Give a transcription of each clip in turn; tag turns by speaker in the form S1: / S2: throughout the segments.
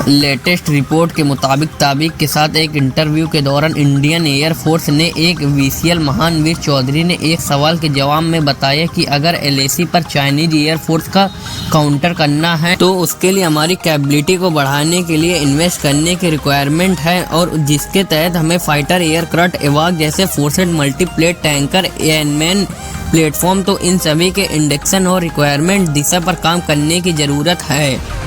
S1: Latest report के मुताबिक ताबिक के साथ एक इंटरव्यू के दौरान इंडियन एयर फोर्स ने एक वीसीएल महानवीर चौधरी ने एक सवाल के जवाब में बताया कि अगर एलएसी पर चाइनीज एयर फोर्स का काउंटर करना है तो उसके लिए हमारी कैपेबिलिटी को बढ़ाने के लिए इन्वेस्ट करने की रिक्वायरमेंट है, और जिसके तहत हमें फाइटर एयरक्राफ्ट एवाक जैसे फोर्सेड मल्टीप्लेट टैंकर एनमैन प्लेटफॉर्म, तो इन सभी के इंडक्शन और रिक्वायरमेंट दिशा पर काम करने की ज़रूरत है।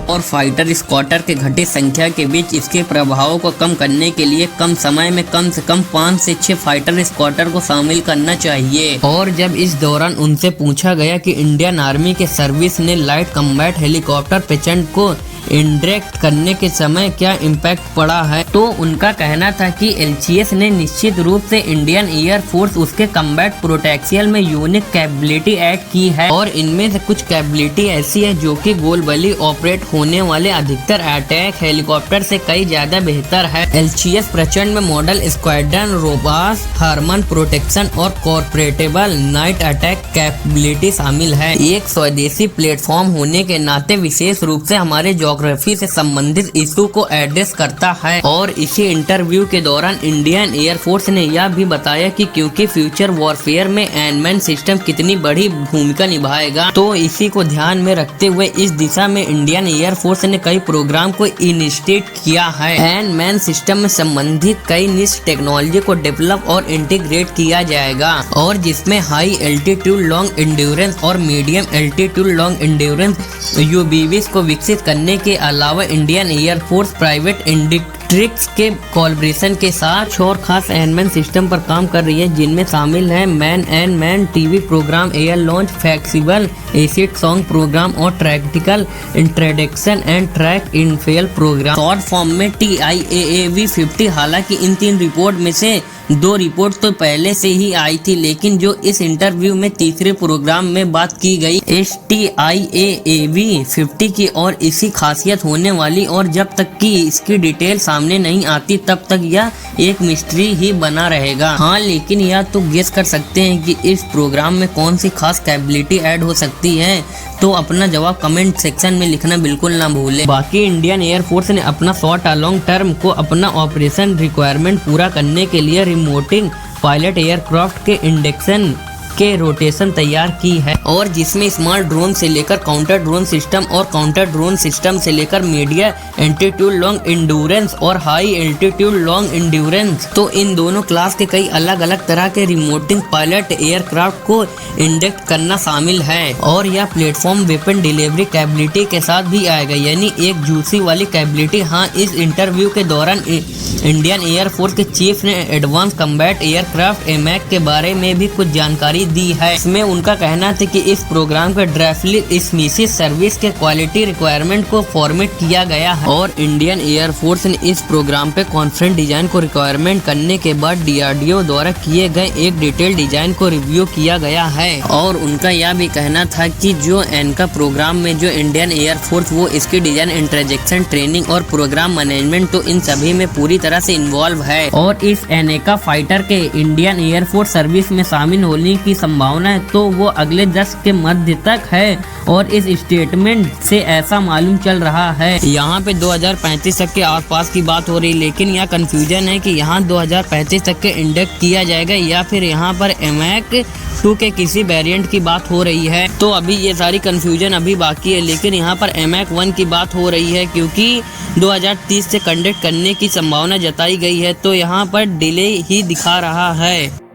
S1: और फाइटर स्क्वाडर के घटी संख्या के बीच इसके प्रभावों को कम करने के लिए कम समय में कम से कम 5 से 6 फाइटर स्क्वाडर को शामिल करना चाहिए। और जब इस दौरान उनसे पूछा गया कि इंडियन आर्मी के सर्विस ने लाइट कम्बैट हेलीकॉप्टर पेशेंट को इंडक्ट करने के समय क्या इम्पैक्ट पड़ा है, तो उनका कहना था कि एलसीएस ने निश्चित रूप से इंडियन एयर फोर्स उसके कम्बैट प्रोटेक्शियल में यूनिक कैपेबिलिटी ऐड की है, और इनमें से कुछ कैपेबिलिटी ऐसी है जो कि ग्लोबली ऑपरेट होने वाले अधिकतर अटैक हेलीकॉप्टर से कई ज्यादा बेहतर है। एलसीएस प्रचंड में मॉडल स्क्वाड्रन, रोबास्ट हार्मन प्रोटेक्शन और कॉर्पोरेटेबल नाइट अटैक कैपेबिलिटी शामिल है। एक स्वदेशी प्लेटफॉर्म होने के नाते विशेष रूप से हमारे ज्योग्राफी से संबंधित इशू को एड्रेस करता है। और इसी इंटरव्यू के दौरान इंडियन एयर फोर्स ने यह भी बताया कि क्योंकि फ्यूचर वॉरफेयर में एनमैन सिस्टम कितनी बड़ी भूमिका निभाएगा, तो इसी को ध्यान में रखते हुए इस दिशा में इंडियन एयर फोर्स ने कई प्रोग्राम को इनिशिएट किया है। एनमैन सिस्टम में संबंधित कई निश टेक्नोलॉजी को डेवलप और इंटीग्रेट किया जाएगा, और जिसमें हाई एल्टीट्यूड लॉन्ग एंड्योरेंस और मीडियम एल्टीट्यूड लॉन्ग एंड्योरेंस यूबीवीज को विकसित करने के अलावा Indian air force private industries के कोलैबोरेशन के साथ और खास एनमैन सिस्टम पर काम कर रही है, जिनमें शामिल है man and man TV program, air launch, flexible acid song program और ट्रैक्टिकल इंट्रोडक्शन एंड ट्रैक इनफेल प्रोग्राम, शॉर्ट फॉर्म में TIAAV-50। हालांकि इन 3 रिपोर्ट में से 2 रिपोर्ट तो पहले से ही आई थी, लेकिन जो इस इंटरव्यू में तीसरे प्रोग्राम में बात की गई इस TIAAV-50 की और इसी खासियत होने वाली, और जब तक कि इसकी डिटेल सामने नहीं आती तब तक यह एक मिस्ट्री ही बना रहेगा। हाँ, लेकिन यह तो गेस कर सकते हैं कि इस प्रोग्राम में कौन सी खास कैपेबिलिटी ऐड हो सकती है, तो अपना जवाब कमेंट सेक्शन में लिखना बिल्कुल ना भूलें। बाकी इंडियन एयर फोर्स ने अपना शॉर्ट लॉन्ग टर्म को अपना ऑपरेशन रिक्वायरमेंट पूरा करने के लिए रिमोटिंग पायलट एयरक्राफ्ट के इंडक्शन के रोटेशन तैयार की है, और जिसमें स्मॉल ड्रोन से लेकर काउंटर ड्रोन सिस्टम और काउंटर ड्रोन सिस्टम से लेकर मीडियम एल्टीट्यूड लॉन्ग एंड्योरेंस और हाई एल्टीट्यूड लॉन्ग एंड्योरेंस, तो इन दोनों क्लास के कई अलग अलग तरह के रिमोटिंग पायलट एयरक्राफ्ट को इंडक्ट करना शामिल है। और यह प्लेटफॉर्म वेपन डिलीवरी कैपेबिलिटी के साथ भी आएगा, यानी एक जूसी वाली कैपेबिलिटी। हाँ, इस इंटरव्यू के दौरान इंडियन एयर फोर्स के चीफ ने एडवांस कम्बैट एयरक्राफ्ट एमैक के बारे में भी कुछ जानकारी दी है। इसमें उनका कहना था कि इस प्रोग्राम के ड्राफ्ट स्पीशीज सर्विस के क्वालिटी रिक्वायरमेंट को फॉर्मेट किया गया है, और इंडियन एयर फोर्स ने इस प्रोग्राम पे कॉन्फ्रेंस डिजाइन को रिक्वायरमेंट करने के बाद DRDO द्वारा किए गए एक डिटेल डिजाइन को रिव्यू किया गया है। और उनका यह भी कहना था कि जो एनका प्रोग्राम में जो इंडियन एयर फोर्स वो इसकी डिजाइन, इंटरजेक्शन, ट्रेनिंग और प्रोग्राम मैनेजमेंट, तो इन सभी में पूरी तरह से इन्वॉल्व है। और इस एनेका फाइटर के इंडियन एयर फोर्स सर्विस में शामिल होने की संभावना है तो वो अगले 10 के मध्य तक है, और इस स्टेटमेंट से ऐसा मालूम चल रहा है। यहाँ पे 2035 तक के आसपास की बात हो रही, लेकिन यह कंफ्यूजन है कि यहाँ 2035 तक के इंडक्ट किया जाएगा या फिर यहाँ पर एमैक 2 के किसी वेरिएंट की बात हो रही है। तो अभी ये सारी कंफ्यूजन अभी बाकी है, लेकिन यहाँ पर एमैक 1 की बात हो रही है क्योंकि 2030 से कंडक्ट करने की संभावना जताई गई है, तो यहाँ पर डिले ही दिखा रहा है।